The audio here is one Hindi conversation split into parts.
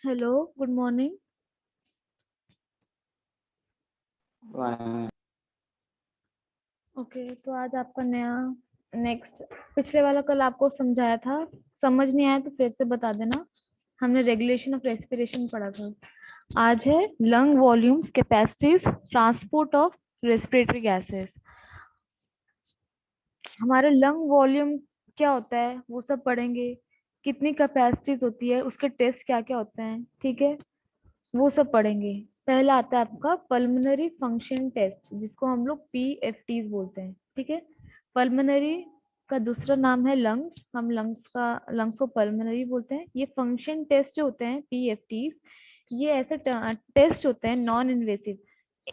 Hello, good morning. वाह, ओके, तो आज आपका नया नेक्स्ट पिछले वाला कल आपको समझाया था, समझ नहीं आया तो फिर से बता देना। हमने रेगुलेशन ऑफ रेस्पिरेशन पढ़ा था। आज है lung volumes, capacities, transport of respiratory gases. हमारे लंग वॉल्यूम क्या होता है वो सब पढ़ेंगे। कितनी कैपेसिटीज होती है, उसके टेस्ट क्या क्या होते हैं, ठीक है, वो सब पढ़ेंगे। पहला आता है आपका पल्मोनरी फंक्शन टेस्ट, जिसको हम लोग पीएफटीज बोलते हैं, ठीक है। पल्मोनरी का दूसरा नाम है लंग्स, हम लंग्स को पल्मोनरी बोलते हैं। ये फंक्शन टेस्ट जो होते हैं पीएफटीज, ये ऐसे टेस्ट होते हैं नॉन इन्वेसिव।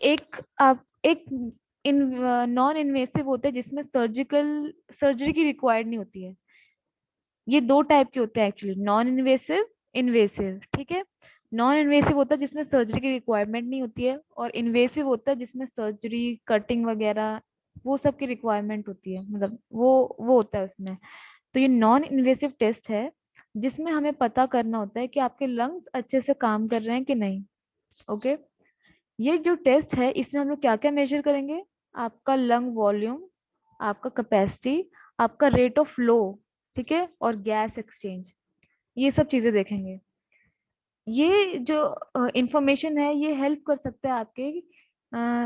एक इन नॉन इन्वेसिव होते हैं जिसमें सर्जरी की रिक्वायर्ड नहीं होती है। ये दो टाइप के होते हैं एक्चुअली, नॉन इन्वेसिव, इन्वेसिव, ठीक है। नॉन इन्वेसिव होता है जिसमें सर्जरी की रिक्वायरमेंट नहीं होती है, और इन्वेसिव होता है जिसमें सर्जरी, कटिंग वगैरह वो सब की रिक्वायरमेंट होती है, मतलब वो होता है उसमें। तो ये नॉन इन्वेसिव टेस्ट है जिसमें हमें पता करना होता है कि आपके लंग्स अच्छे से काम कर रहे हैं कि नहीं। ओके। ये जो टेस्ट है इसमें हम लोग क्या क्या मेजर करेंगे? आपका लंग वॉल्यूम, आपका कैपेसिटी, आपका रेट ऑफ फ्लो, ठीक है, और गैस एक्सचेंज, ये सब चीजें देखेंगे। ये जो इंफॉर्मेशन है ये हेल्प कर सकता है आपके,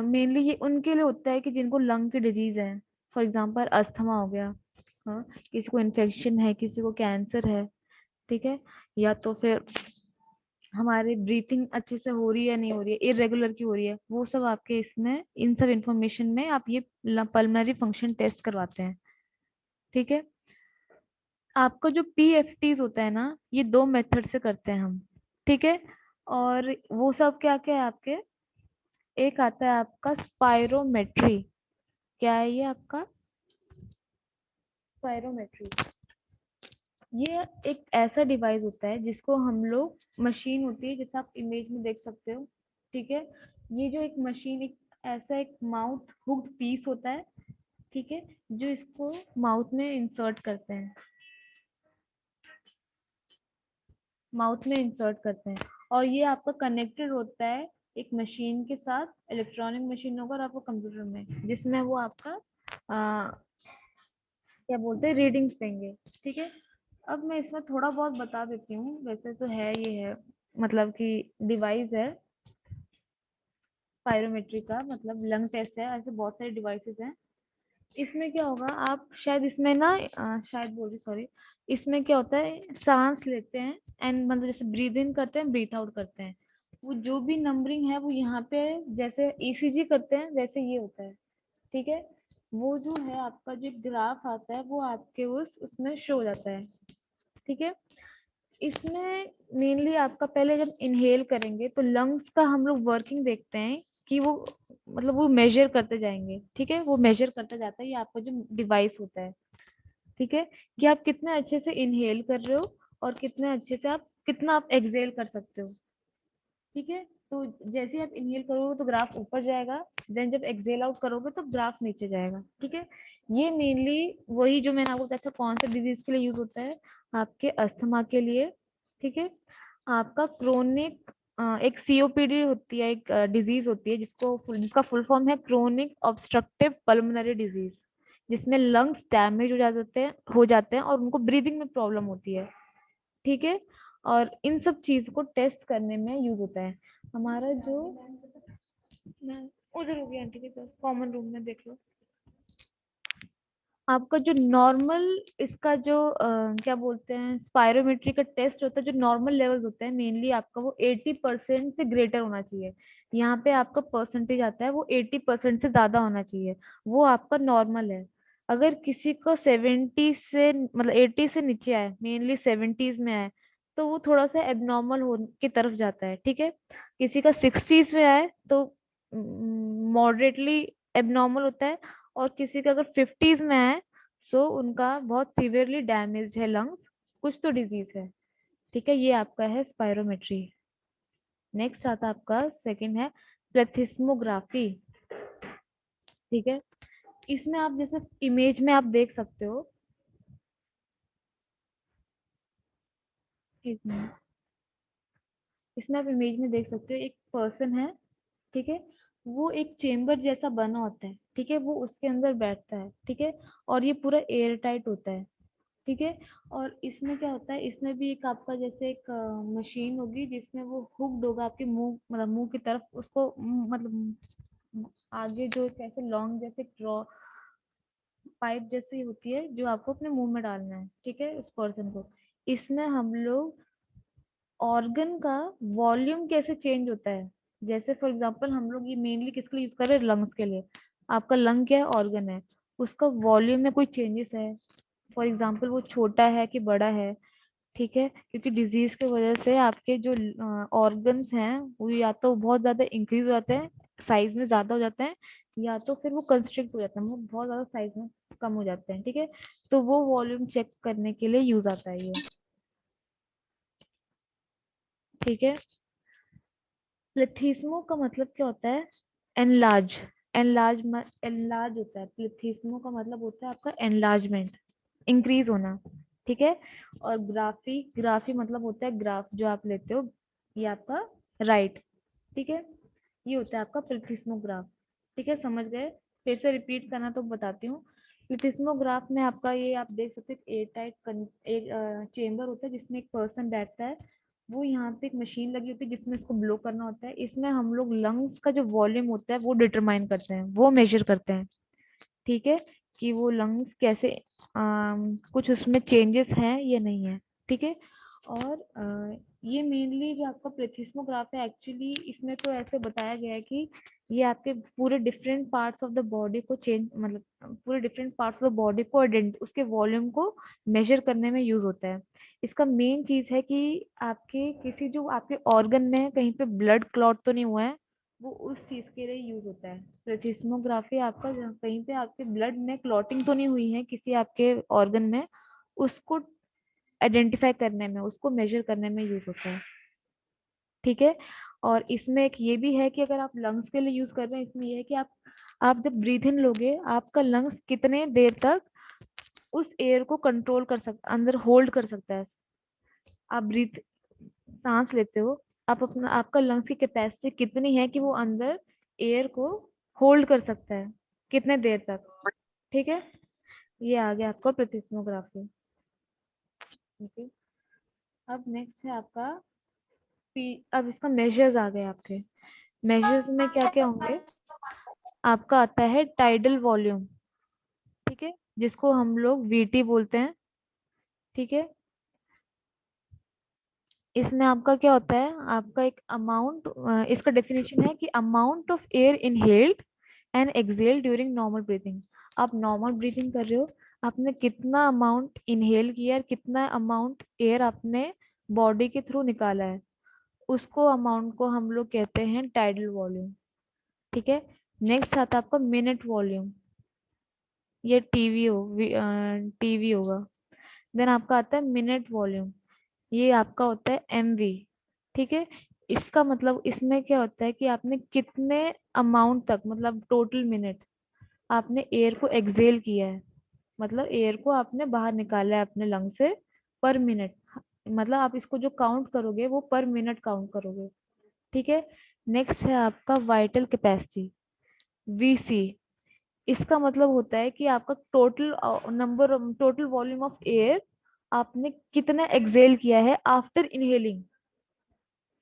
मेनली ये उनके लिए होता है कि जिनको लंग की डिजीज है। फॉर एग्जांपल अस्थमा हो गया, हाँ, किसी को इन्फेक्शन है, किसी को कैंसर है, ठीक है, या तो फिर हमारी ब्रीथिंग अच्छे से हो रही है नहीं हो रही है, इरेगुलर की हो रही है, वो सब आपके इसमें, इन सब इंफॉर्मेशन में आप ये पल्मोनरी फंक्शन टेस्ट करवाते हैं, ठीक है। आपका जो पीएफटीज होता है ना, ये दो मेथड से करते हैं हम, ठीक है। और वो सब क्या क्या है आपके? एक आता है आपका स्पायरोमेट्री। क्या है ये आपका? स्पायरोमेट्री, ये एक ऐसा डिवाइस होता है जिसको हम लोग, मशीन होती है जैसे आप इमेज में देख सकते हो, ठीक है। ये जो एक मशीन, एक ऐसा एक माउथ हुक्ड पीस होता है, ठीक है, जो इसको माउथ में इंसर्ट करते हैं, माउथ में इंसर्ट करते हैं। और ये आपका कनेक्टेड होता है एक मशीन के साथ, इलेक्ट्रॉनिक मशीन होगा, और आपको कंप्यूटर में, जिसमें वो आपका क्या बोलते हैं, रीडिंग्स देंगे, ठीक है। अब मैं इसमें थोड़ा बहुत बता देती हूँ, वैसे तो है ये है, मतलब कि डिवाइस है पायरोमेट्री का, मतलब लंग टेस्ट है, ऐसे बहुत सारे डिवाइसेस हैं। इसमें क्या होगा, आप शायद इसमें ना, शायद बोल रही, सॉरी, इसमें क्या होता है, सांस लेते हैं एंड मतलब जैसे ब्रीद इन करते हैं, ब्रीथ आउट करते हैं, वो जो भी नंबरिंग है वो यहाँ पे, जैसे ईसीजी करते हैं वैसे ये होता है, ठीक है। वो जो है आपका जो ग्राफ आता है वो आपके उसमें शो हो जाता है, ठीक है। इसमें मेनली आपका पहले जब इनहेल करेंगे तो लंग्स का हम लोग वर्किंग देखते हैं कि वो, मतलब वो मेजर करते जाएंगे, ठीक है, वो मेजर करता जाता है, ये आपका जो डिवाइस होता है, ठीक है, कि आप कितने अच्छे से इनहेल कर रहे हो और कितने अच्छे से आप, कितना आप एक्सहेल कर सकते हो, ठीक है। तो जैसे ही आप इनहेल करोगे तो ग्राफ ऊपर जाएगा, देन जब एक्सहेल आउट करोगे तो ग्राफ नीचे जाएगा, ठीक है। ये मेनली वही जो मैंने आपको बताया था कौन सा डिजीज के लिए यूज होता है, आपके अस्थमा के लिए, ठीक है। आपका क्रोनिक, एक सीओपीडी होती है, एक डिजीज होती है जिसका फुल फॉर्म है क्रोनिक ऑब्स्ट्रक्टिव पल्मोनरी डिजीज, जिसमें लंग्स डैमेज हो जाते हैं और उनको ब्रीदिंग में प्रॉब्लम होती है, ठीक है। और इन सब चीज को टेस्ट करने में यूज होता है हमारा जो, मैं उधर हो गया आंटी के पास, कॉमन रूम में देख लो। आपका जो नॉर्मल, इसका जो क्या बोलते हैं, स्पायरोमेट्री का टेस्ट होता है, जो नॉर्मल लेवल्स होते हैं मेनली आपका वो 80% से ग्रेटर होना चाहिए। यहाँ पे आपका परसेंटेज आता है वो 80% से ज्यादा होना चाहिए, वो आपका नॉर्मल है। अगर किसी को 70 से, मतलब 80 से नीचे आए, मेनली 70s में आए, तो वो थोड़ा सा एबनॉर्मल हो की तरफ जाता है, ठीक है। किसी का 60s में आए तो मॉडरेटली एबनॉर्मल होता है, और किसी का अगर 50s में है सो उनका बहुत सीवियरली डैमेज है लंग्स, कुछ तो डिजीज है, ठीक है। ये आपका है स्पायरोमेट्री। नेक्स्ट आता आपका सेकंड है प्लेथिस्मोग्राफी, ठीक है। इसमें आप जैसे इमेज में आप देख सकते हो, इसमें इसमें आप इमेज में देख सकते हो एक पर्सन है, ठीक है, वो एक चेम्बर जैसा बना होता है, ठीक है, वो उसके अंदर बैठता है, ठीक है, और ये पूरा एयर टाइट होता है, ठीक है। और इसमें क्या होता है, इसमें भी एक आपका जैसे एक मशीन होगी जिसमें वो हुक्ड होगा आपके मुंह, मतलब मुंह की तरफ, उसको मतलब आगे जो कैसे लॉन्ग जैसे ड्रॉ पाइप जैसी होती है जो आपको अपने मुंह में डालना है, ठीक है, उस पर्सन को। इसमें हम लोग ऑर्गन का वॉल्यूम कैसे चेंज होता है, जैसे फॉर एग्जांपल हम लोग ये मेनली किसके लिए यूज कर रहे हैं, लंग्स के लिए। आपका लंग क्या है, ऑर्गन है, उसका वॉल्यूम में कोई चेंजेस है, फॉर एग्जांपल वो छोटा है कि बड़ा है, ठीक है, क्योंकि डिजीज की वजह से आपके जो ऑर्गन्स हैं वो या तो बहुत ज्यादा इंक्रीज हो जाते हैं, साइज में ज्यादा हो जाते हैं, या तो फिर वो कंस्ट्रिक्ट हो जाते हैं, वो बहुत ज्यादा साइज में कम हो जाते हैं, ठीक है। तो वो वॉल्यूम चेक करने के लिए यूज आता है ये, ठीक है। प्लेथिस्मो का मतलब क्या होता है, एनलार्ज, एनलार्ज होता है, प्लेथिस्मो का मतलब होता है आपका एनलार्जमेंट, इंक्रीज होना, ठीक है। और ग्राफी मतलब होता है ग्राफ जो आप लेते हो, ये आपका राइट, ठीक है, ये होता है आपका प्लेथिस्मोग्राफ, ठीक है, समझ गए। फिर से रिपीट करना तो बताती हूँ। प्लेथिस्मोग्राफ में आपका ये आप देख सकते हैं एयर टाइट एक चेम्बर होता है जिसमें एक पर्सन बैठता है, वो यहाँ पे एक मशीन लगी होती है जिसमें इसको ब्लो करना होता है, इसमें हम लोग लंग्स का जो वॉल्यूम होता है वो डिटरमाइन करते हैं, वो मेजर करते हैं, ठीक है, कि वो लंग्स कैसे कुछ उसमें चेंजेस हैं या नहीं है, ठीक है। और ये मेनली जो आपका प्लेथिस्मोग्राफ है, एक्चुअली इसमें तो ऐसे बताया गया है कि ये आपके पूरे different parts of the body को चेंज, मतलब पूरे different parts of the body को उसके वॉल्यूम को मेजर करने में यूज होता है। इसका मेन चीज है कि आपके किसी जो आपके ऑर्गन में कहीं पे ब्लड क्लॉट तो नहीं हुआ है, वो उस चीज के लिए यूज होता है। प्लेथिस्मोग्राफी आपका कहीं पे आपके ब्लड में क्लॉटिंग तो नहीं हुई है किसी आपके ऑर्गन में, उसको आइडेंटिफाई करने में, उसको मेजर करने में यूज होता है, ठीक है। और इसमें एक ये भी है कि अगर आप लंग्स के लिए यूज कर रहे हैं, इसमें ये है कि आप जब ब्रीथ इन लोगे, आपका लंग्स कितने देर तक उस एयर को कंट्रोल कर सकता, अंदर होल्ड कर सकता है। आप ब्रीथ सांस लेते हो, आप अपना आपका लंग्स की कैपेसिटी कितनी है कि वो अंदर एयर को होल्ड कर सकता है, कितने देर तक, ठीक है। ये आ गया आपका प्लेथिस्मोग्राफी, ठीक है। अब नेक्स्ट है आपका अब इसका मेजर्स आ गए आपके। मेजर्स में क्या क्या होंगे, आपका आता है टाइडल वॉल्यूम, ठीक है, जिसको हम लोग वीटी बोलते हैं, ठीक है। इसमें आपका क्या होता है, आपका एक अमाउंट, इसका डेफिनेशन है कि amount of air inhaled and exhale during normal breathing. आप नॉर्मल ब्रीथिंग कर रहे हो, आपने कितना अमाउंट इनहेल किया है, कितना अमाउंट एयर आपने बॉडी के थ्रू निकाला है, उसको अमाउंट को हम लोग कहते हैं टाइडल वॉल्यूम, ठीक है। नेक्स्ट आता है आपका मिनट वॉल्यूम, ये टीवी होगा। देन आपका आता है मिनट वॉल्यूम, ये आपका होता है एमवी, ठीक है। इसका मतलब इसमें क्या होता है कि आपने कितने अमाउंट तक, मतलब टोटल मिनट आपने एयर को एक्सेल किया है, मतलब एयर को आपने बाहर निकाला है अपने लंग से पर मिनट, मतलब आप इसको जो काउंट करोगे वो पर मिनट काउंट करोगे, ठीक है। नेक्स्ट है आपका वाइटल कैपेसिटी, वीसी। इसका मतलब होता है कि आपका टोटल वॉल्यूम ऑफ एयर आपने कितना एक्सेल किया है आफ्टर इनहेलिंग,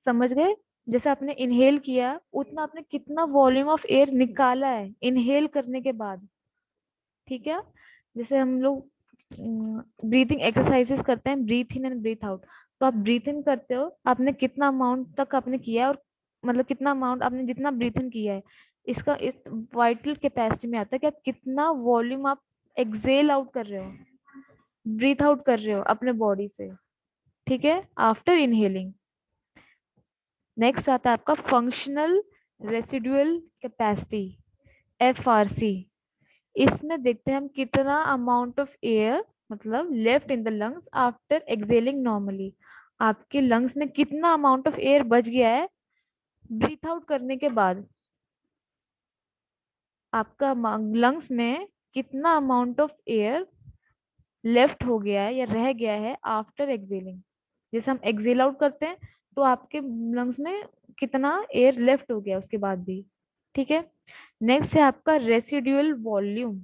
समझ गए। जैसे आपने इनहेल किया उतना आपने कितना वॉल्यूम ऑफ एयर निकाला है इनहेल करने के बाद, ठीक है। जैसे हम लोग ब्रीथिंग एक्सरसाइजेस करते हैं, breathe in and breathe out, तो आप ब्रीथ इन करते हो, आपने कितना अमाउंट तक आपने किया है, और मतलब कितना अमाउंट आपने जितना ब्रीथ इन किया है, इसका इस वाइटल कैपेसिटी में आता है कि आप कितना वॉल्यूम आप एक्सेल आउट कर रहे हो, ब्रीथ आउट कर रहे हो अपने बॉडी से, ठीक है, आफ्टर इनहेलिंग। नेक्स्ट आता है आपका फंक्शनल रेसिडुअल कैपेसिटी, एफआरसी। इसमें देखते हैं हम कितना अमाउंट ऑफ एयर, मतलब left in the lungs after excelling normally, आपके लंग्स में कितना अमाउंट ऑफ एयर बच गया है ब्रीथ आउट करने के बाद, आपका लंग्स में कितना अमाउंट ऑफ एयर लेफ्ट हो गया है या रह गया है आफ्टर एक्सेलिंग। जैसे हम एक्सेल आउट करते हैं तो आपके लंग्स में कितना एयर लेफ्ट हो गया उसके बाद भी। ठीक है। नेक्स्ट है आपका रेसिड्यूअल वॉल्यूम।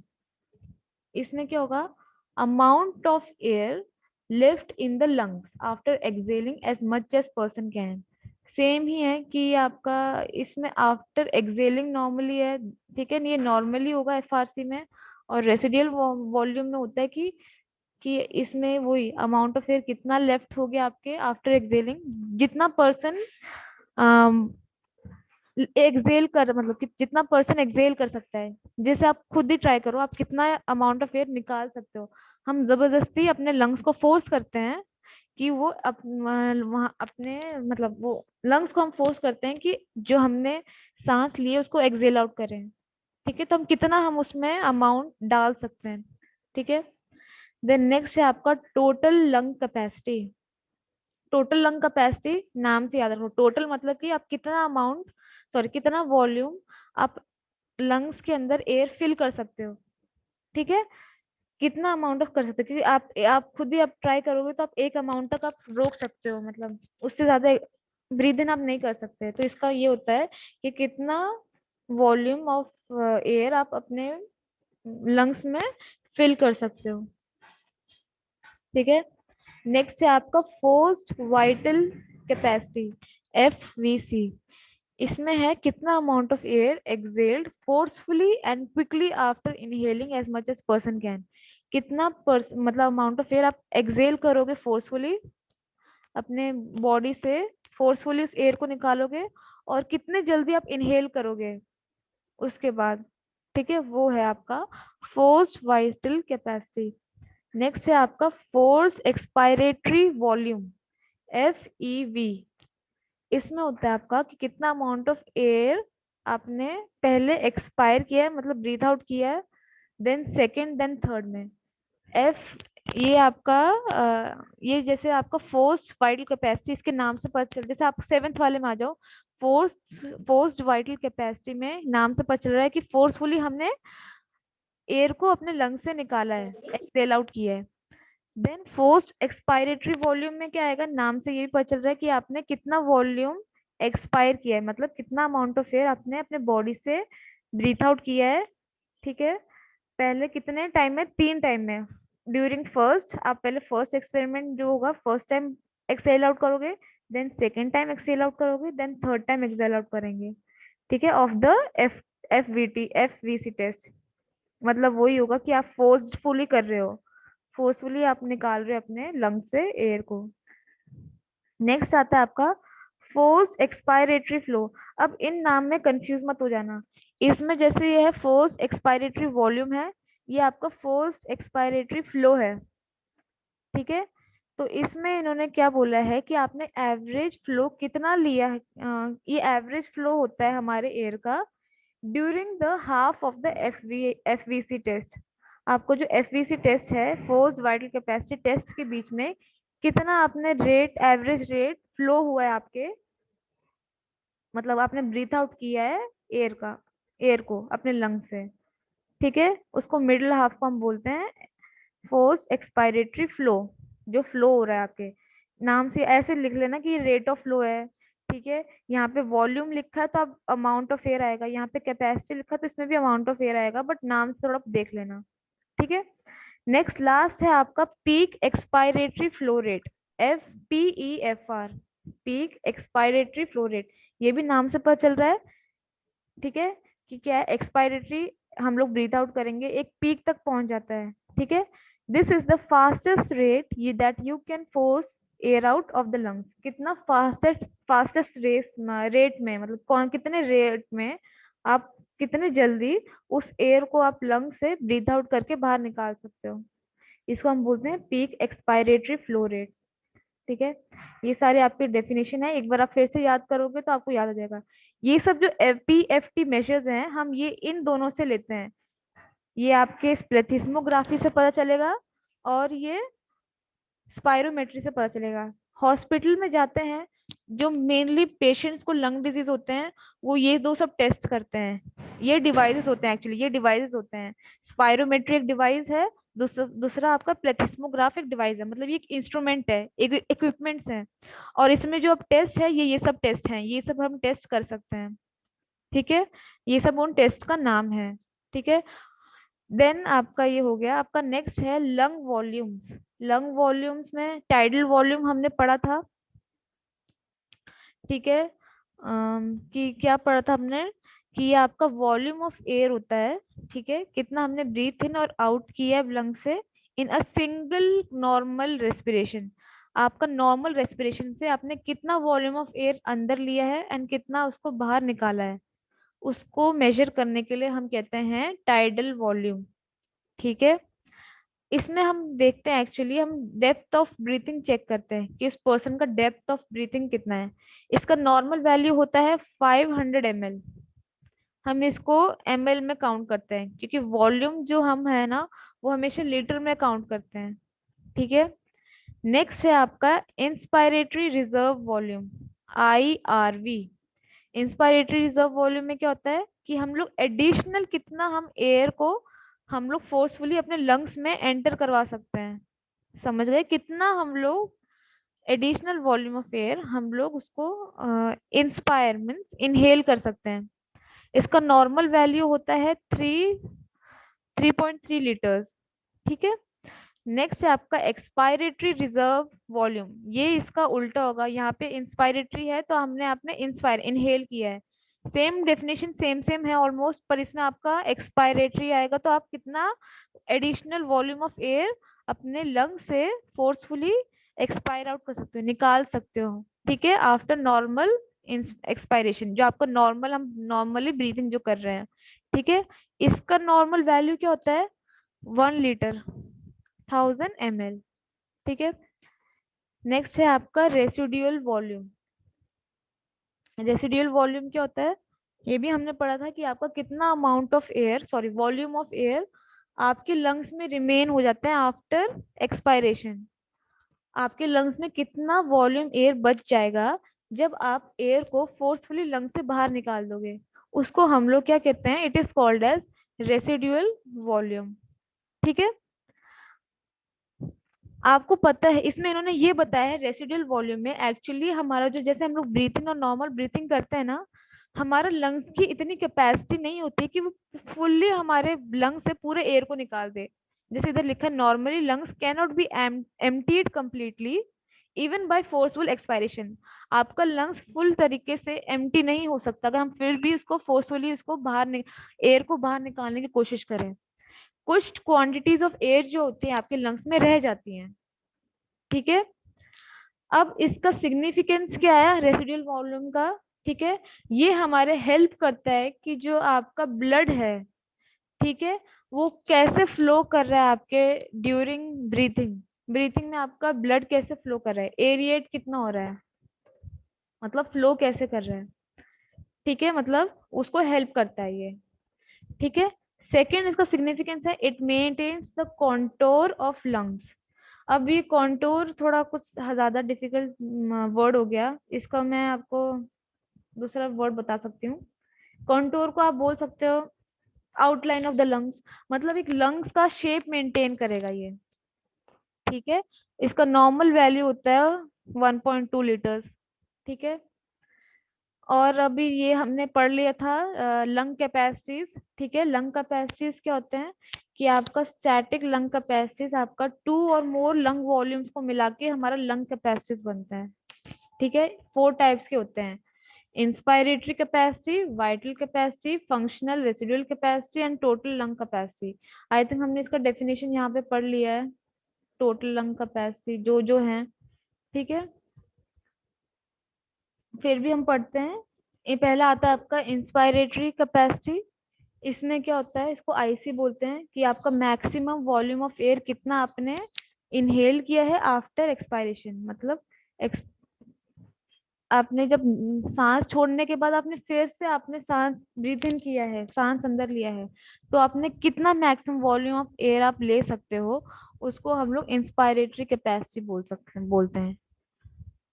इसमें क्या होगा, amount of air left in the lungs after exhaling as much as person can. Same ही है कि आपका इसमें आफ्टर एक्सेलिंग नॉर्मली है, ठीक है, ये नॉर्मली होगा एफआरसी में। और रेसिडियल वॉल्यूम में होता है कि इसमें वही अमाउंट ऑफ एयर कितना लेफ्ट हो गया आपके आफ्टर एक्सेलिंग, जितना पर्सन एक्सेल कर, मतलब कि जितना पर्सन एक्सेल कर सकता है। जैसे आप खुद ही ट्राई करो, आप कितना अमाउंट ऑफ एयर निकाल सकते हो। हम जबरदस्ती अपने लंग्स को फोर्स करते हैं कि वो वहाँ अपने, मतलब वो लंग्स को हम फोर्स करते हैं कि जो हमने सांस लिए उसको एक्सेल आउट करें। ठीक है, तो हम कितना हम उसमें अमाउंट डाल सकते हैं। ठीक है। देन नेक्स्ट है आपका total lung capacity. Total lung capacity नाम से याद रखो, टोटल मतलब कि आप कितना अमाउंट, सॉरी कितना वॉल्यूम आप लंग्स के अंदर एयर फिल कर सकते हो। ठीक है, कितना अमाउंट ऑफ कर सकते हो, क्योंकि आप खुद ही आप ट्राई करोगे तो आप एक अमाउंट तक आप रोक सकते हो, मतलब उससे ज्यादा ब्रीद इन आप नहीं कर सकते। तो इसका ये होता है कि कितना वॉल्यूम ऑफ एयर आप अपने लंग्स में फिल कर सकते हो। ठीक है। नेक्स्ट है आपका फोर्स्ड वाइटल कैपेसिटी, FVC। इसमें है कितना amount of air exhaled forcefully and quickly after inhaling as much as person can. कितना मतलब अमाउंट ऑफ एयर आप एक्सेल करोगे फोर्सफुली अपने बॉडी से, फोर्सफुली उस एयर को निकालोगे, और कितने जल्दी आप इनहेल करोगे उसके बाद। ठीक है, वो है आपका फोर्स्ड वाइटल कैपेसिटी। नेक्स्ट है आपका फोर्स एक्सपायरेटरी वॉल्यूम, FEV। इसमें होता है आपका कि कितना अमाउंट ऑफ एयर आपने पहले एक्सपायर किया है, मतलब ब्रीथ आउट किया है, देन सेकंड, देन थर्ड में। एफ, ये आपका ये जैसे आपका फोर्स्ड वाइटल कैपेसिटी, इसके नाम से पता चल, जैसे आप सेवेंथ वाले में आ जाओ, फोर्स फोर्स्ड वाइटल कैपेसिटी में नाम से पता चल रहा है कि फोर्सफुली हमने एयर को अपने लंग से निकाला है, एक्सेल आउट किया है। देन फोर्स्ड एक्सपायरेटरी वॉल्यूम में क्या आएगा, नाम से ये भी पता चल रहा है कि आपने कितना वॉल्यूम एक्सपायर किया है, मतलब कितना अमाउंट ऑफ एयर आपने अपने बॉडी से ब्रीथ आउट किया है। ठीक है, पहले कितने टाइम में, 3 टाइम में। ड्यूरिंग फर्स्ट, आप पहले फर्स्ट एक्सपेरिमेंट जो होगा फर्स्ट टाइम एक्सेल आउट करोगे, then second time exhale out करोगे, then third time exhale out करेंगे। ठीक है, ऑफ द FVC टेस्ट। मतलब वही होगा कि आप फोर्सफुली कर रहे हो, फोर्सफुली आप निकाल रहे हो अपने लंग से एयर को। नेक्स्ट आता है आपका फोर्स एक्सपायरेटरी फ्लो। अब इन नाम में कंफ्यूज मत हो जाना। इसमें जैसे ये है फोर्स एक्सपायरेटरी वॉल्यूम है, ये आपका फोर्स एक्सपायरेटरी फ्लो है। ठीक है, तो इसमें इन्होंने क्या बोला है कि आपने एवरेज फ्लो कितना लिया है। ये एवरेज फ्लो होता है हमारे एयर का during the half of the FVC test. आपको जो FVC टेस्ट है, फोर्स्ड वाइटल कैपेसिटी टेस्ट के बीच में कितना आपने रेट, एवरेज रेट फ्लो हुआ है आपके, मतलब आपने ब्रीथ आउट किया है एयर का, एयर को अपने लंग से। ठीक है, उसको मिडिल हाफ को हम बोलते हैं फोर्स एक्सपायरेटरी फ्लो। जो फ्लो हो रहा है आपके, नाम से ऐसे लिख लेना कि रेट ऑफ फ्लो है। ठीक है, यहाँ पे वॉल्यूम लिखा है तो अब अमाउंट ऑफ एयर आएगा, यहाँ पे कैपेसिटी लिखा है तो इसमें भी अमाउंट ऑफ एयर आएगा, बट नाम से थोड़ा देख लेना। ठीक है। नेक्स्ट लास्ट है आपका peak expiratory flow rate, PEFR, peak expiratory flow rate. ये भी नाम से पता चल रहा है, ठीक है, कि क्या है एक्सपायरेटरी, हम लोग ब्रीथ आउट करेंगे एक पीक तक पहुंच जाता है। ठीक है, this is the fastest rate that you can force air out of the lungs. कितना फास्टेस्ट, फास्टेस्ट रेट में, मतलब कौन कितने रेट में आप कितने जल्दी उस एयर को आप लंग से ब्रीथ आउट करके बाहर निकाल सकते हो, इसको हम बोलते हैं पीक एक्सपायरेटरी फ्लो रेट। ठीक है, ये सारे आपके डेफिनेशन है, एक बार आप फिर से याद करोगे तो आपको याद आ जाएगा। ये सब जो PFT मेजर्स हैं हम ये इन दोनों से लेते हैं, ये आपके प्लेथिस्मोग्राफी से पता चलेगा और ये स्पायरोमेट्री से पता चलेगा। हॉस्पिटल में जाते हैं जो मेनली पेशेंट्स को लंग डिजीज होते हैं, वो ये दो सब टेस्ट करते हैं। ये डिवाइसेस होते हैं, एक्चुअली ये डिवाइसेस होते हैं। स्पायरोमेट्री एक डिवाइस है दूसरा आपका प्लेथिस्मोग्राफिक डिवाइस है, मतलब ये एक इंस्ट्रूमेंट है, एक इक्विपमेंट्स है, और इसमें जो अब टेस्ट है ये सब टेस्ट हैं, ये सब हम टेस्ट कर सकते हैं। ठीक है, ये सब उन टेस्ट का नाम है। ठीक है, देन आपका ये हो गया। आपका नेक्स्ट है लंग वॉल्यूम्स। लंग वॉल्यूम्स में टाइडल वॉल्यूम हमने पढ़ा था। ठीक है, कि क्या पढ़ा था हमने, कि ये आपका वॉल्यूम ऑफ एयर होता है। ठीक है, कितना हमने ब्रीथ इन और आउट किया है लंग से इन अ सिंगल नॉर्मल रेस्पिरेशन। आपका नॉर्मल रेस्पिरेशन से आपने कितना वॉल्यूम ऑफ एयर अंदर लिया है एंड कितना उसको बाहर निकाला है, उसको मेजर करने के लिए हम कहते हैं टाइडल वॉल्यूम। ठीक है, इसमें हम देखते हैं, एक्चुअली हम डेप्थ ऑफ ब्रीथिंग चेक करते हैं कि उस पर्सन का डेप्थ ऑफ ब्रीथिंग कितना है। इसका नॉर्मल वैल्यू होता है 500 ml। हम इसको ml में काउंट करते हैं क्योंकि वॉल्यूम जो हम है ना, वो हमेशा लीटर में काउंट करते हैं। ठीक है, नेक्स्ट है आपका inspiratory reserve volume, IRV। Inspiratory reserve volume में क्या होता है कि हम लोग एडिशनल कितना हम एयर को हम लोग फोर्सफुली अपने लंग्स में एंटर करवा सकते हैं। समझ गए, कितना हम लोग एडिशनल वॉल्यूम ऑफ एयर हम लोग उसको इंस्पायर मीन्स इनहेल कर सकते हैं। इसका नॉर्मल वैल्यू होता है 3.3 लीटर्स। ठीक है, नेक्स्ट है आपका एक्सपायरेटरी रिजर्व वॉल्यूम। ये इसका उल्टा होगा, यहाँ पे इंस्पायरेटरी है तो हमने आपने इंस्पायर इनहेल किया है, सेम डेफिनेशन सेम सेम है ऑलमोस्ट, पर इसमें आपका एक्सपायरेटरी आएगा तो आप कितना एडिशनल वॉल्यूम ऑफ एयर अपने लंग से फोर्सफुली एक्सपायर आउट कर सकते हो, निकाल सकते हो। ठीक है, आफ्टर नॉर्मल एक्सपायरेशन, जो आपका नॉर्मल हम नॉर्मली ब्रीथिंग जो कर रहे हैं। ठीक है, इसका नॉर्मल वैल्यू क्या होता है, 1 लीटर, 1000 ml। ठीक है, नेक्स्ट है आपका रेसिडुअल वॉल्यूम। रेसिडुअल वॉल्यूम क्या होता है, ये भी हमने पढ़ा था कि आपका कितना amount of air, sorry volume of air आपके लंग्स में रिमेन हो जाता है आफ्टर एक्सपायरेशन। आपके लंग्स में कितना वॉल्यूम एयर बच जाएगा जब आप एयर को फोर्सफुली लंग्स से बाहर निकाल दोगे, उसको हम लोग क्या कहते हैं, it is called as residual volume. ठीक है, आपको पता है इसमें इन्होंने ये बताया है रेसिडुअल वॉल्यूम में एक्चुअली हमारा जो, जैसे हम लोग ब्रीथिंग और नॉर्मल ब्रीथिंग करते हैं ना, हमारा लंग्स की इतनी कैपेसिटी नहीं होती कि वो फुल्ली हमारे लंग्स से पूरे एयर को निकाल दे। जैसे इधर लिखा है normally lungs can not be emptied completely even bye forceful expiration. आपका लंग्स फुल तरीके से एम्प्टी नहीं हो सकता अगर हम फिर भी उसको फोर्सफुली उसको एयर को बाहर निकालने की कोशिश करें। कुछ क्वांटिटीज ऑफ एयर जो होती है आपके लंग्स में रह जाती हैं। ठीक है, अब इसका सिग्निफिकेंस क्या है रेसिडुअल वॉल्यूम का। ठीक है, ये हमारे हेल्प करता है कि जो आपका ब्लड है, ठीक है, वो कैसे फ्लो कर रहा है आपके ड्यूरिंग ब्रीथिंग। ब्रीथिंग में आपका ब्लड कैसे फ्लो कर रहा है, एरिएट कितना हो रहा है, मतलब फ्लो कैसे कर रहा है। ठीक है, मतलब उसको हेल्प करता है ये। ठीक है, सेकेंड इसका सिग्निफिकेंस है it maintains the contour of lungs. अब ये कॉन्टोर थोड़ा कुछ ज्यादा डिफिकल्ट वर्ड हो गया, इसका मैं आपको दूसरा वर्ड बता सकती हूँ। कॉन्टोर को आप बोल सकते हो आउटलाइन ऑफ द लंग्स, मतलब एक लंग्स का शेप मेंटेन करेगा ये। ठीक है, इसका नॉर्मल वैल्यू होता है 1.2 लीटर्स। ठीक है, और अभी ये हमने पढ़ लिया था लंग कैपेसिटीज। ठीक है, लंग कैपेसिटीज क्या होते हैं कि आपका स्टैटिक लंग कैपेसिटीज आपका 2 और मोर लंग वॉल्यूम्स को मिला के हमारा लंग कैपेसिटीज बनता है। ठीक है, 4 टाइप्स के होते हैं, inspiratory capacity, vital capacity, functional residual capacity and total lung capacity. I think हमने इसका डेफिनेशन यहाँ पे पढ़ लिया है, टोटल लंग कैपेसिटी जो जो है। ठीक है, फिर भी हम पढ़ते हैं। ये पहला आता है आपका इंस्पायरेटरी कैपेसिटी। इसमें क्या होता है, इसको आईसी बोलते हैं, कि आपका मैक्सिमम वॉल्यूम ऑफ एयर कितना आपने इनहेल किया है आफ्टर एक्सपायरेशन, मतलब आपने जब सांस छोड़ने के बाद आपने फिर से आपने सांस ब्रीथ इन किया है, सांस अंदर लिया है, तो आपने कितना मैक्सिमम वॉल्यूम ऑफ एयर आप ले सकते हो, उसको हम लोग इंस्पायरेटरी कैपेसिटी बोलते हैं।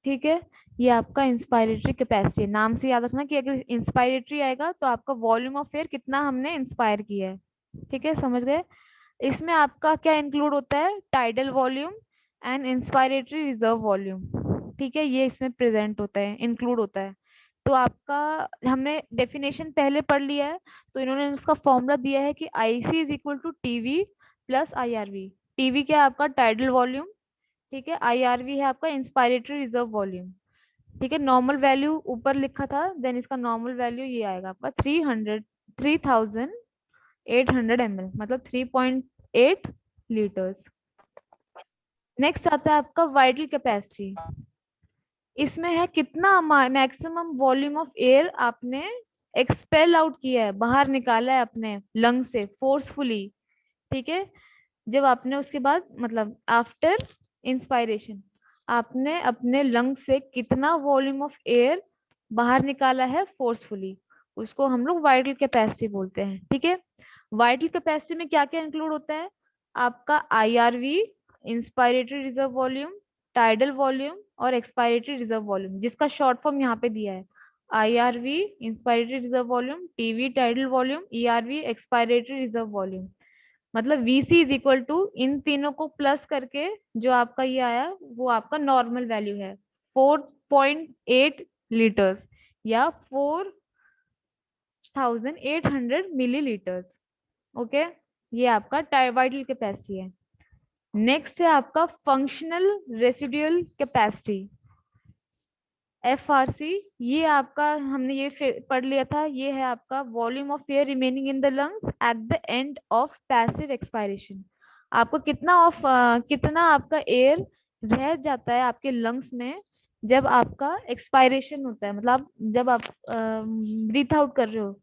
ठीक है, ये आपका इंस्पायरेटरी कैपेसिटी है, नाम से याद रखना कि अगर इंस्पायरेटरी आएगा तो आपका वॉल्यूम ऑफ एयर कितना हमने इंस्पायर किया है। ठीक है, समझ गए। इसमें आपका क्या इंक्लूड होता है, tidal volume and inspiratory reserve volume, ठीक है, ये इसमें प्रेजेंट होता है, इंक्लूड होता है। तो आपका, हमने डेफिनेशन पहले पढ़ लिया है, तो इन्होंने उसका फॉर्मूला दिया है कि IC is equal to TV plus IRV. TV क्या है आपका, टाइडल वॉल्यूम, ठीक है, आईआरवी है आपका इंस्पायरेटरी रिजर्व वॉल्यूम, ठीक है। नॉर्मल वैल्यू ऊपर लिखा था, देन इसका नॉर्मल वैल्यू ये आएगा आपका 3800 ml, मतलब 3.8 लीटर्स। नेक्स्ट आता है आपका वाइटल कैपेसिटी। इसमें है कितना मैक्सिमम वॉल्यूम ऑफ एयर आपने एक्सपेल आउट किया है, बाहर निकाला है अपने लंग से फोर्सफुली, ठीक है। जब आपने उसके बाद मतलब आफ्टर इंस्पायरेशन आपने अपने लंग से कितना वॉल्यूम ऑफ एयर बाहर निकाला है फोर्सफुली, उसको हम लोग वाइटल कैपेसिटी बोलते हैं, ठीक है। वाइटल कैपेसिटी में क्या क्या इंक्लूड होता है, आपका IRV, inspiratory reserve volume, tidal volume और एक्सपायरेटरी रिजर्व वॉल्यूम, जिसका शॉर्ट फॉर्म यहाँ पे दिया है, IRV inspiratory reserve volume, TV tidal volume, ERV expiratory reserve volume. मतलब वीसी इज इक्वल टू इन तीनों को प्लस करके जो आपका ये आया वो आपका नॉर्मल वैल्यू है, 4.8 लीटर्स या 4800 मिलीलीटर्स, ओके। ये आपका वाइटल कैपेसिटी है। नेक्स्ट है आपका फंक्शनल रेसिडुअल कैपेसिटी, FRC। ये आपका हमने ये पढ़ लिया था, ये है आपका volume of air remaining in the lungs at the end of passive expiration. आपको कितना आपका एयर रह जाता है आपके लंग्स में जब आपका एक्सपायरेशन होता है, मतलब जब आप ब्रीथ आउट कर रहे हो,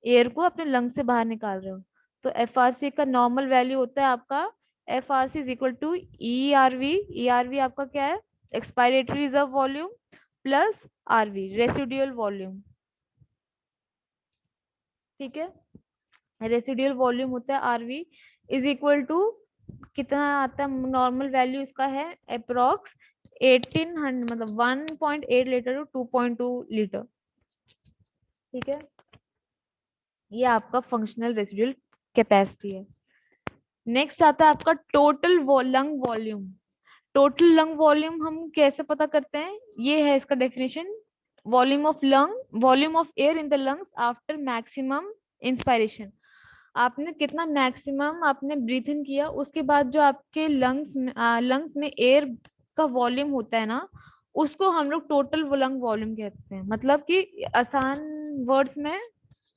एयर को अपने लंग से बाहर निकाल रहे हो। तो FRC का नॉर्मल वैल्यू होता है आपका, FRC is equal to ERV। ERV आपका क्या है, expiratory reserve volume plus RV residual volume, ठीक है। रेसिडुअल वॉल्यूम होता है RV इज इक्वल टू कितना आता है, नॉर्मल वैल्यू इसका है अप्रोक्स 1800, मतलब 1.8 लीटर टू 2.2 लीटर, ठीक है। ये आपका फंक्शनल रेसिडुअल कैपेसिटी है। नेक्स्ट आता है आपका total lung volume. Total lung volume हम कैसे पता करते हैं, ये है इसका definition, volume of air in the lungs after maximum inspiration. आपने कितना मैक्सिमम आपने ब्रीथ इन किया, उसके बाद जो आपके लंग्स में एयर का वॉल्यूम होता है ना, उसको हम लोग टोटल लंग वॉल्यूम कहते हैं। मतलब कि आसान वर्ड्स में,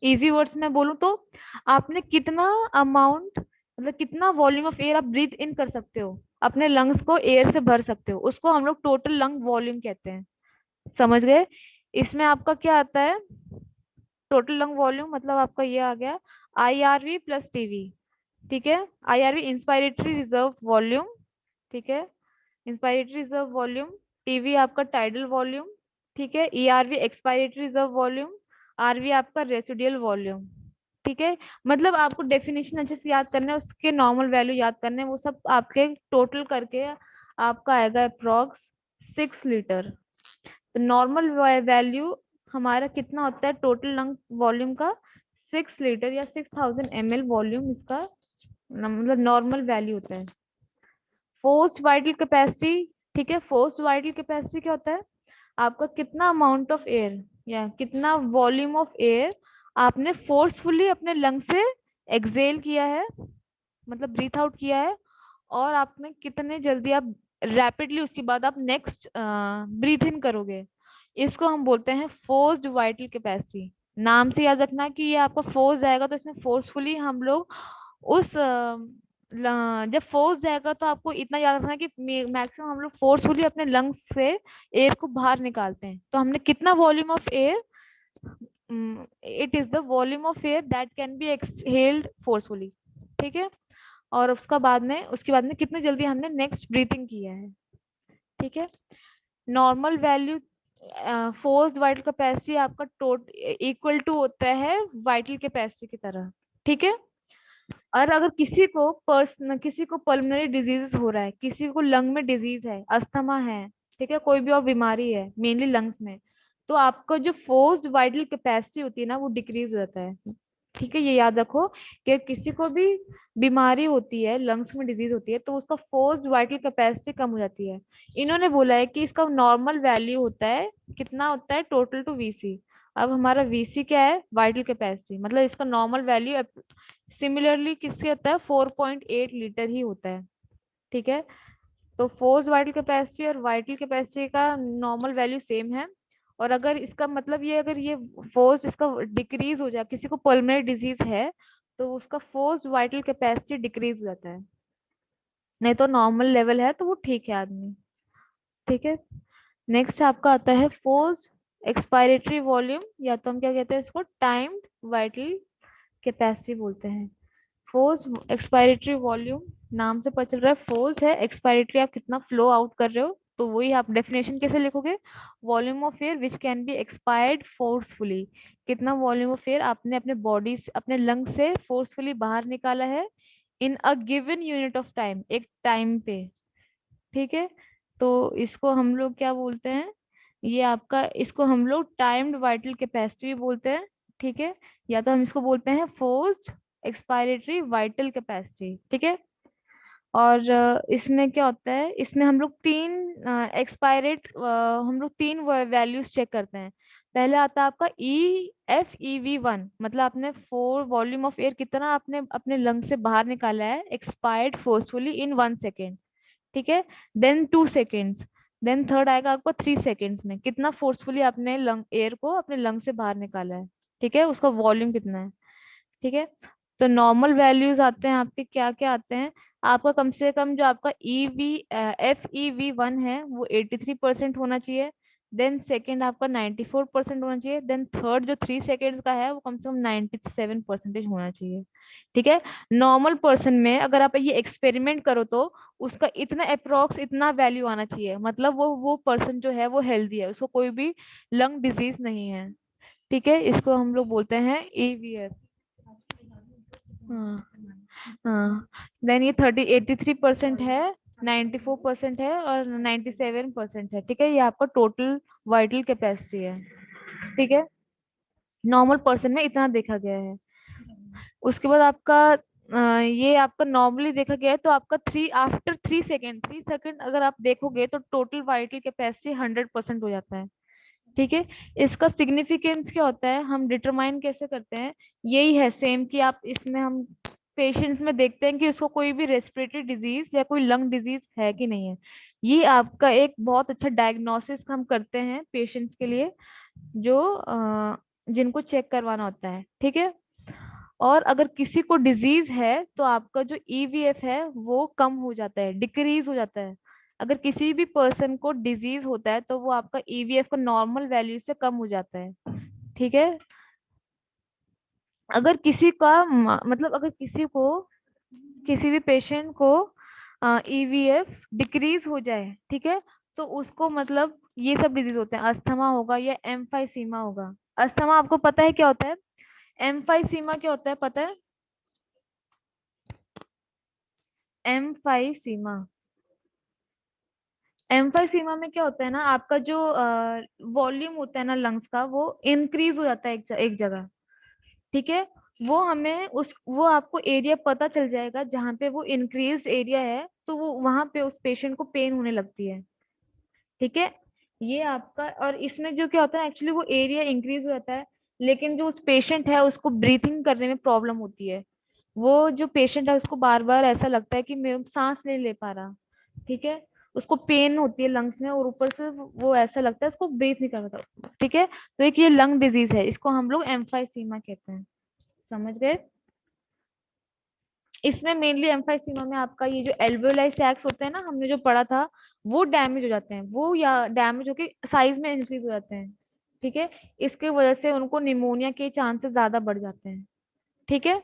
इजी वर्ड्स में बोलूं तो, आपने कितना अमाउंट, मतलब कितना वॉल्यूम ऑफ एयर आप ब्रीथ इन कर सकते हो, अपने लंग्स को एयर से भर सकते हो, उसको हम लोग टोटल लंग वॉल्यूम कहते हैं। समझ गए। इसमें आपका क्या आता है, टोटल लंग वॉल्यूम मतलब आपका ये आ गया IRV प्लस टीवी, ठीक है। IRV इंस्पायरेटरी रिजर्व वॉल्यूम, ठीक है, इंस्पायरेटरी रिजर्व वॉल्यूम। टीवी आपका टाइडल वॉल्यूम, ठीक है। ERV expiratory reserve volume. RV आपका रेसिडुअल वॉल्यूम, ठीक है। मतलब आपको डेफिनेशन अच्छे से याद करना है, उसके नॉर्मल वैल्यू याद करने हैं, वो सब आपके टोटल करके आपका आएगा अप्रोक्स 6 लीटर। तो नॉर्मल वैल्यू हमारा कितना होता है टोटल लंग वॉल्यूम का, 6 लीटर या 6000 ml वॉल्यूम इसका मतलब नॉर्मल वैल्यू होता है। फोर्स्ड वाइटल कैपेसिटी, ठीक है, फोर्स्ड वाइटल कैपेसिटी क्या होता है, आपका कितना अमाउंट ऑफ एयर या कितना वॉल्यूम ऑफ एयर आपने फोर्सफुली अपने लंग से एक्सेल किया है, मतलब ब्रीथ आउट किया है, और आपने कितने जल्दी आप रैपिडली उसके बाद आप नेक्स्ट ब्रीथ इन करोगे, इसको हम बोलते हैं फोर्स्ड वाइटल कैपेसिटी। नाम से याद रखना कि ये आपका फोर्स जाएगा तो इसमें फोर्सफुली हम लोग उस जब फोर्स जाएगा तो आपको इतना याद रखना है कि मैक्सिमम हम लोग फोर्सफुली अपने लंग्स से एयर को बाहर निकालते हैं। तो हमने कितना volume of air, it is the volume of air that can be exhaled forcefully, ठीक है। और उसके बाद में कितने जल्दी हमने नेक्स्ट ब्रीथिंग किया है, ठीक है। Normal value forced vital capacity आपका इक्वल टू होता है वाइटल कैपेसिटी की तरह, ठीक है। और अगर किसी को पल्मोनरी डिजीज हो रहा है, किसी को लंग में डिजीज है, अस्थमा है, ठीक है, कोई भी और बीमारी है मेनली लंग्स में, तो आपका जो फोर्स्ड वाइटल कैपेसिटी होती है ना वो डिक्रीज हो जाता है। ठीक है, ये याद रखो कि किसी को भी बीमारी होती है, लंग्स में डिजीज होती है, तो उसका फोर्स्ड वाइटल कैपेसिटी कम हो जाती है। इन्होंने बोला है कि इसका नॉर्मल वैल्यू होता है, कितना होता है, टोटल टू वीसी। अब हमारा वीसी क्या है, वाइटल कैपेसिटी, मतलब इसका नॉर्मल वैल्यू सिमिलरली किससे होता है, 4.8 लीटर ही होता है। ठीक है, तो फोर्स वाइटल कैपेसिटी और वाइटल कैपेसिटी का नॉर्मल वैल्यू सेम है। और अगर इसका मतलब ये, अगर ये फोर्स इसका डिक्रीज हो जाए, किसी को पल्मोनरी डिजीज है, तो उसका फोर्स वाइटल कैपेसिटी डिक्रीज हो जाता है, नहीं तो नॉर्मल लेवल है तो वो ठीक है आदमी। ठीक है, नेक्स्ट आपका आता है फोर्स एक्सपायरेटरी वॉल्यूम, या तो हम क्या कहते हैं इसको, टाइम्ड वाइटल कैपेसिटी बोलते हैं। फोर्स एक्सपायरेटरी वॉल्यूम, नाम से पता चल रहा है फोर्स है, एक्सपायरेटरी आप कितना फ्लो आउट कर रहे हो, तो वही आप डेफिनेशन कैसे लिखोगे, volume of air which can be expired forcefully, कितना वॉल्यूम ऑफ एयर आपने अपने बॉडी से, अपने लंग से फोर्सफुली बाहर निकाला है in a given unit of time, एक टाइम पे। ठीक है, तो इसको हम लोग क्या बोलते हैं, ये आपका, इसको हम लोग टाइम्ड वाइटल कैपेसिटी भी बोलते हैं। ठीक है, या तो हम इसको बोलते हैं फोर्स्ड एक्सपायरेटरी वाइटल कैपेसिटी। ठीक है, और इसमें क्या होता है, इसमें हम लोग तीन एक्सपायरेट हम लोग तीन वैल्यूज चेक करते हैं। पहले आता है आपका EFEV1, मतलब आपने फोर वॉल्यूम ऑफ एयर कितना आपने अपने लंग से बाहर निकाला है एक्सपायर्ड फोर्सफुली इन 1 सेकेंड। ठीक है, देन 2 सेकेंड्स, देन थर्ड आएगा आपको 3 सेकेंड्स में कितना फोर्सफुली आपने लंग एयर को अपने लंग से बाहर निकाला है। ठीक है, उसका वॉल्यूम कितना है। ठीक है, तो नॉर्मल वैल्यूज आते हैं आपके, क्या क्या आते हैं, आपका कम से कम जो आपका FEV1 है वो 83% होना चाहिए। देन सेकेंड आपका 94% होना चाहिए। देन थर्ड जो 3 सेकेंड्स का है वो कम से कम 97% होना चाहिए। ठीक है, नॉर्मल पर्सन में अगर आप ये एक्सपेरिमेंट करो तो उसका इतना अप्रोक्स इतना वैल्यू आना चाहिए, मतलब वो पर्सन जो है वो हेल्दी है, उसको कोई भी लंग डिजीज नहीं है। ठीक है, इसको हम लोग बोलते हैं EVF। हाँ, हाँ, देन ये 83% है, 94% है और 97% है। ठीक है, ये आपका टोटल वाइटल कैपेसिटी है। ठीक है, नॉर्मल पर्सन में इतना देखा गया है। उसके बाद आपका ये आपका नॉर्मली देखा गया है, तो आपका आफ्टर 3 सेकेंड, 3 सेकेंड अगर आप देखोगे तो टोटल वाइटल कैपेसिटी 100% हो जाता है। ठीक है, इसका सिग्निफिकेंस क्या होता है, हम डिटरमाइन कैसे करते हैं, यही है सेम कि आप इसमें हम पेशेंट्स में देखते हैं कि उसको कोई भी रेस्पिरेटरी डिजीज या कोई लंग डिजीज है कि नहीं है। ये आपका एक बहुत अच्छा डायग्नोसिस हम करते हैं पेशेंट्स के लिए, जो जिनको चेक करवाना होता है। ठीक है, और अगर किसी को डिजीज है तो आपका जो EVF है वो कम हो जाता है, डिक्रीज हो जाता है। अगर किसी भी पर्सन को डिजीज होता है तो वो आपका EVF का नॉर्मल वैल्यू से कम हो जाता है। ठीक है, अगर किसी का मतलब अगर किसी को, किसी भी पेशेंट को EVF डिक्रीज हो जाए, ठीक है, तो उसको मतलब ये सब डिजीज होते हैं, अस्थमा होगा या एम्फाइसीमा होगा। अस्थमा आपको पता है क्या होता है, एम्फाइसीमा क्या होता है पता है, एम्फाइसीमा, एम्फाइसीमा में क्या होता है ना, आपका जो वॉल्यूम होता है ना लंग्स का वो इंक्रीज हो जाता है एक जगह। ठीक है, वो हमें उस वो आपको एरिया पता चल जाएगा जहाँ पे वो इंक्रीज्ड एरिया है, तो वो वहां पे उस पेशेंट को पेन होने लगती है। ठीक है, ये आपका, और इसमें जो क्या होता है एक्चुअली वो एरिया इंक्रीज हो जाता है, लेकिन जो उस पेशेंट है उसको ब्रीथिंग करने में प्रॉब्लम होती है। वो जो पेशेंट है उसको बार बार ऐसा लगता है कि मेरे सांस नहीं ले पा रहा। ठीक है, उसको पेन होती है लंग्स में, और ऊपर से वो ऐसा लगता है उसको ब्रीथ नहीं कर पाता। ठीक है, तो एक ये लंग डिजीज है, इसको हम लोग एम्फाइसीमा कहते हैं। समझ गए, इसमें मेनली एम्फाइसीमा में आपका ये जो एल्वेओलाई सैक्स होते हैं ना, हमने जो पढ़ा था, वो डैमेज हो जाते हैं, वो या डैमेज होके साइज में इंक्रीज हो जाते हैं। ठीक है, इसके वजह से उनको निमोनिया के चांसेस ज्यादा बढ़ जाते हैं। ठीक है,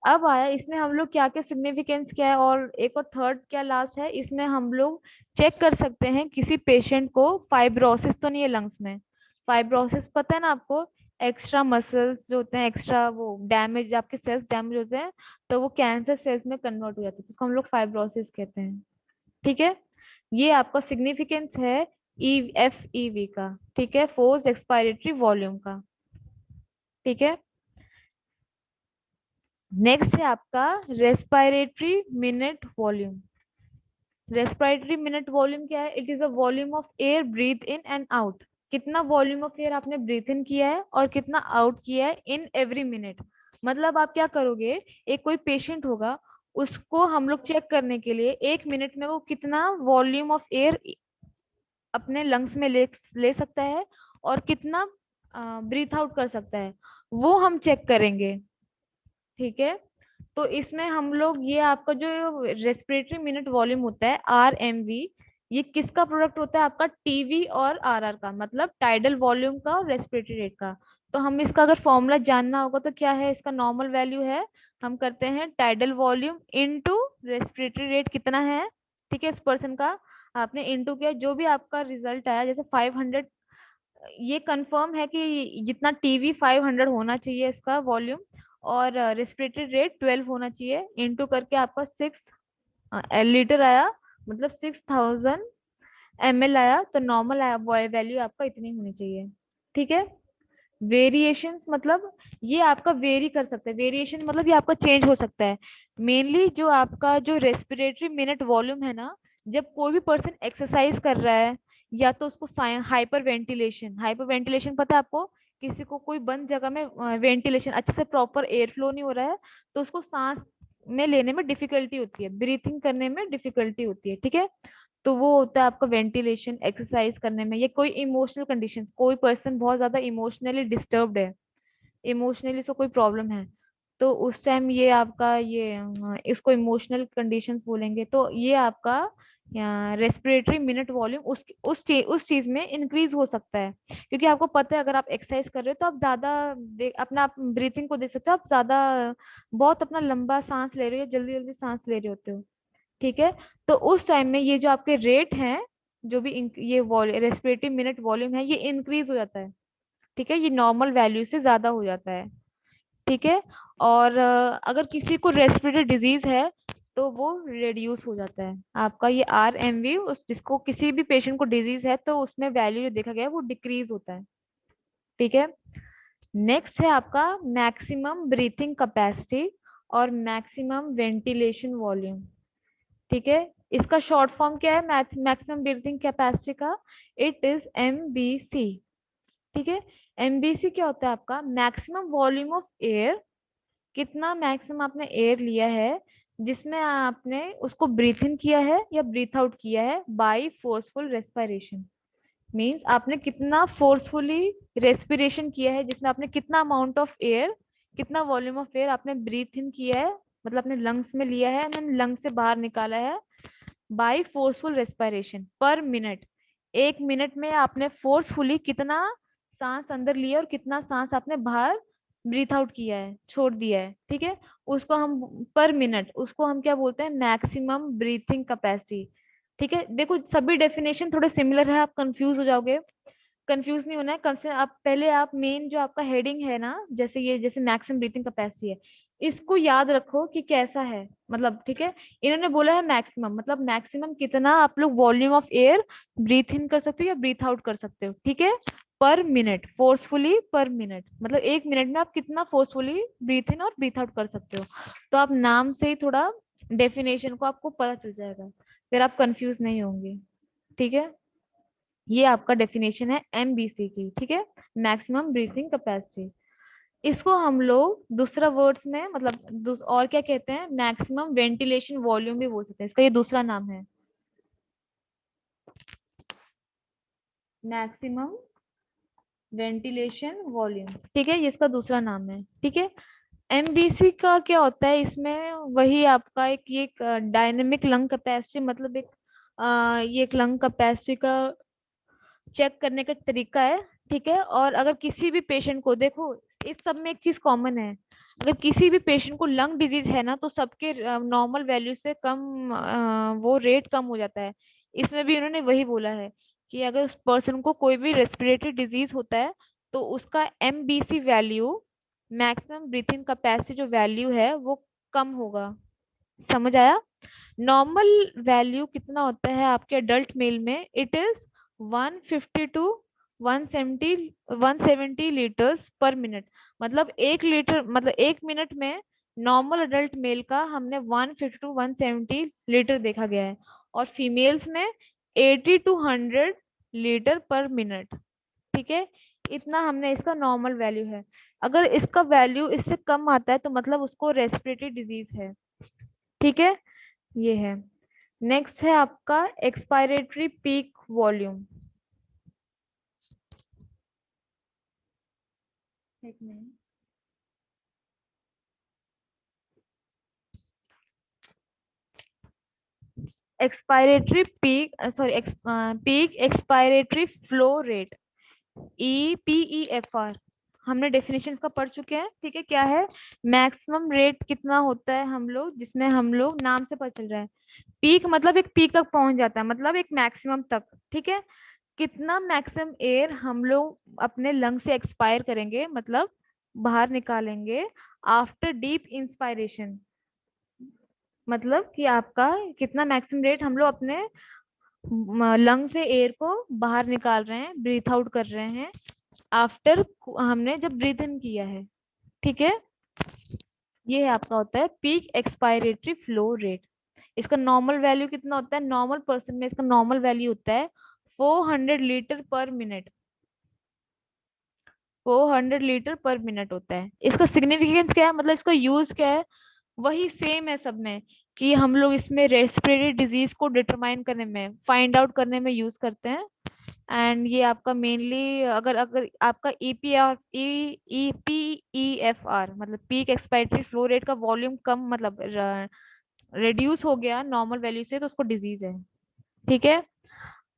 अब आया इसमें हम लोग क्या क्या सिग्निफिकेंस क्या है, और एक और थर्ड क्या लास्ट है, इसमें हम लोग चेक कर सकते हैं किसी पेशेंट को फाइब्रोसिस तो नहीं है लंग्स में। फाइब्रोसिस पता है ना आपको, एक्स्ट्रा मसल्स जो होते हैं, एक्स्ट्रा वो डैमेज, आपके सेल्स डैमेज होते हैं तो वो कैंसर सेल्स में कन्वर्ट हो जाते हैं, तो उसको हम लोग फाइब्रोसिस कहते हैं। ठीक है, ये आपका सिग्निफिकेंस है EFEV का। ठीक है, फोर्स एक्सपायरेटरी वॉल्यूम का। ठीक है, नेक्स्ट है आपका respiratory minute volume. Respiratory minute volume क्या है? It is a volume of air breathe in and out. कितना वॉल्यूम ऑफ एयर आपने ब्रीथ इन किया है और कितना आउट किया है इन एवरी मिनट। मतलब आप क्या करोगे, एक कोई पेशेंट होगा, उसको हम लोग चेक करने के लिए एक मिनट में वो कितना वॉल्यूम ऑफ एयर अपने लंग्स में ले सकता है और कितना ब्रीथ आउट कर सकता है, वो हम चेक करेंगे। ठीक है, तो इसमें हम लोग ये आपका जो रेस्पिरेटरी मिनट वॉल्यूम होता है RMV, ये किसका प्रोडक्ट होता है? आपका टीवी और RR का, मतलब टाइडल वॉल्यूम का और रेस्पिरेटरी रेट का। तो हम इसका अगर फॉर्मूला जानना होगा तो क्या है, इसका नॉर्मल वैल्यू है, हम करते हैं tidal volume into respiratory rate कितना है, ठीक है, उस पर्सन का आपने इनटू किया, जो भी आपका रिजल्ट आया, जैसे 500, ये कंफर्म है कि जितना टीवी 500 होना चाहिए इसका वॉल्यूम, और रेस्पिरेटरी रेट 12 होना चाहिए, इनटू करके आपका 6 लीटर आया, मतलब 6000 ml आया, तो नॉर्मल आया वैल्यू आपका इतनी होनी चाहिए। ठीक है, वेरिएशंस मतलब ये आपका वेरी कर सकता है, वेरिएशन मतलब ये आपका चेंज हो सकता है। मेनली जो आपका जो रेस्पिरेटरी मिनट वॉल्यूम है ना, जब कोई भी पर्सन एक्सरसाइज कर रहा है, या तो उसको हाइपर वेंटिलेशन, हाइपर वेंटिलेशन पता है आपको, किसी को कोई बंद जगह में वेंटिलेशन अच्छे से प्रॉपर एयर फ्लो नहीं हो रहा है, तो उसको सांस में लेने में डिफिकल्टी होती है, ब्रीथिंग करने में डिफिकल्टी होती है। ठीक है, तो वो होता है आपका वेंटिलेशन एक्सरसाइज करने में, ये कोई इमोशनल कंडीशन, कोई पर्सन बहुत ज्यादा इमोशनली डिस्टर्ब्ड है, इमोशनली उसको कोई प्रॉब्लम है, तो उस टाइम ये आपका ये इसको इमोशनल कंडीशंस बोलेंगे, तो ये आपका रेस्पिरेटरी मिनट वॉल्यूम उस चीज में इंक्रीज हो सकता है, क्योंकि आपको पता है अगर आप एक्सरसाइज कर रहे हो तो आप ज्यादा अपना आप ब्रीथिंग को देख सकते हो, आप ज्यादा बहुत अपना लंबा सांस ले रहे हो, जल्दी जल्दी सांस ले रहे होते हो। ठीक है, तो उस टाइम में ये जो आपके रेट हैं, जो भी ये रेस्पिरेटरी मिनट वॉल्यूम है, ये इंक्रीज हो जाता है। ठीक है, ये नॉर्मल वैल्यू से ज्यादा हो जाता है। ठीक है, और अगर किसी को रेस्पिरेटरी डिजीज है तो वो रिड्यूस हो जाता है आपका ये RMV, उस जिसको किसी भी पेशेंट को डिजीज है तो उसमें वैल्यू जो देखा गया है वो डिक्रीज होता है। ठीक है, नेक्स्ट है आपका मैक्सिमम ब्रीथिंग कैपेसिटी और मैक्सिमम वेंटिलेशन वॉल्यूम। ठीक है, इसका शॉर्ट फॉर्म क्या है मैक्सिमम ब्रीथिंग कैपेसिटी का? It is MBC। ठीक है, MBC क्या होता है आपका? मैक्सिमम वॉल्यूम ऑफ एयर, कितना मैक्सिमम आपने एयर लिया है जिसमें आपने उसको ब्रीथ इन किया है या ब्रीथ आउट किया है बाय फोर्सफुल रेस्पिरेशन। मींस आपने कितना फोर्सफुली रेस्पिरेशन किया है, जिसमें आपने कितना अमाउंट ऑफ एयर, कितना वॉल्यूम ऑफ एयर आपने ब्रीथ इन किया है, मतलब अपने लंग्स में लिया है एंड लंग्स से बाहर निकाला है by forceful respiration per minute. एक मिनट में आपने फोर्सफुली कितना सांस अंदर लिया और कितना सांस आपने बाहर ब्रीथ आउट किया है, छोड़ दिया है। ठीक है, उसको हम पर मिनट, उसको हम क्या बोलते हैं? Maximum breathing capacity. ठीक है, देखो सभी डेफिनेशन थोड़े सिमिलर है, आप कंफ्यूज हो जाओगे, कंफ्यूज नहीं होना है। कम से आप पहले आप मेन जो आपका हेडिंग है ना, जैसे ये जैसे मैक्सिमम ब्रीथिंग कैपेसिटी है, इसको याद रखो कि कैसा है, मतलब ठीक है, इन्होंने बोला है मैक्सिमम, मतलब मैक्सिमम कितना आप लोग वॉल्यूम ऑफ एयर ब्रीथ इन कर सकते हो या ब्रीथ आउट कर सकते हो। ठीक है, पर मिनट, फोर्सफुली पर मिनट, मतलब एक मिनट में आप कितना फोर्सफुली ब्रीथ इन और ब्रीथ आउट कर सकते हो। तो आप नाम से ही थोड़ा डेफिनेशन को आपको पता चल जाएगा, फिर आप कंफ्यूज नहीं होंगे। ठीक है, ये आपका डेफिनेशन है MBC की। ठीक है, मैक्सिमम ब्रीथिंग कैपेसिटी। इसको हम लोग दूसरा वर्ड्स में मतलब और क्या कहते हैं? मैक्सिमम वेंटिलेशन वॉल्यूम भी बोल सकते हैं, इसका ये दूसरा नाम है, मैक्सिमम वेंटिलेशन वॉल्यूम। ठीक है, ये इसका दूसरा नाम है। ठीक है, MBC का क्या होता है इसमें? वही आपका एक ये डायनेमिक लंग कैपेसिटी, मतलब एक ये एक लंग कैपेसिटी का चेक करने का तरीका है। ठीक है, और अगर किसी भी पेशेंट को देखो, इस सब में एक चीज कॉमन है, अगर किसी भी पेशेंट को लंग डिजीज है ना तो सबके नॉर्मल वैल्यू से कम वो रेट कम हो जाता है। इसमें भी उन्होंने वही बोला है कि अगर उस पर्सन को कोई भी रेस्पिरेटरी डिजीज होता है तो उसका MBC value, maximum breathing capacity जो वैल्यू है वो कम होगा। समझ आया? नॉर्मल वैल्यू कितना होता है आपके अडल्ट मेल में? It is 150 to 170 litres per minute, मतलब 1 लीटर, मतलब 1 मिनट में नॉर्मल अडल्ट मेल का हमने 150 to 170 लीटर देखा गया है, और फीमेल्स में 80 to 100 लीटर पर मिनट। ठीक है, इतना हमने इसका नॉर्मल वैल्यू है। अगर इसका वैल्यू इससे कम आता है तो मतलब उसको रेस्पिरेटरी डिजीज है। ठीक है, ये है। नेक्स्ट है आपका एक्सपायरेटरी पीक वॉल्यूम। एक minute. Expiratory peak, sorry, peak expiratory flow rate, EPEFR। हमने डेफिनेशन का पढ़ चुके हैं। ठीक है, क्या है? मैक्सिमम रेट कितना होता है हम लोग, जिसमें हम लोग नाम से पता चल रहा है। पीक मतलब एक पीक तक पहुंच जाता है, मतलब एक मैक्सिमम तक। ठीक है, कितना मैक्सिमम एयर हम लोग अपने लंग से एक्सपायर करेंगे, मतलब बाहर निकालेंगे आफ्टर डीप इंस्पायरेशन। मतलब कि आपका कितना मैक्सिमम रेट हम लोग अपने लंग से एयर को बाहर निकाल रहे हैं, ब्रीथ आउट कर रहे हैं आफ्टर हमने जब ब्रीथ इन किया है। ठीक है, ये आपका होता है पीक एक्सपायरेटरी फ्लो रेट। इसका नॉर्मल वैल्यू कितना होता है? नॉर्मल पर्सन में इसका नॉर्मल वैल्यू होता है 400 लीटर पर मिनट। 400 लीटर पर मिनट होता है। इसका सिग्निफिकेंस क्या है, मतलब इसका यूज क्या है? वही सेम है सब में, कि हम लोग इसमें रेस्पिरेटरी डिजीज को डिटरमाइन करने में, फाइंड आउट करने में यूज करते हैं। एंड ये आपका मेनली, अगर अगर आपका ईपीआर EPEFR मतलब पीक एक्सपायरेटरी फ्लो रेट का वॉल्यूम कम, मतलब रिड्यूस हो गया नॉर्मल वैल्यू से, तो उसको डिजीज है। ठीक है,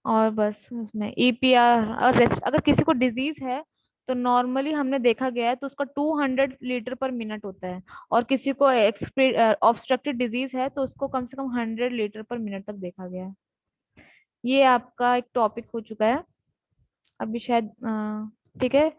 और बस उसमें ईपीआर और रेस्ट, अगर किसी को डिजीज है तो नॉर्मली हमने देखा गया है तो उसका 200 लीटर पर मिनट होता है। और किसी को ऑब्स्ट्रक्टिव डिजीज है तो उसको कम से कम 100 लीटर पर मिनट तक देखा गया है। ये आपका एक टॉपिक हो चुका है अभी शायद। ठीक है,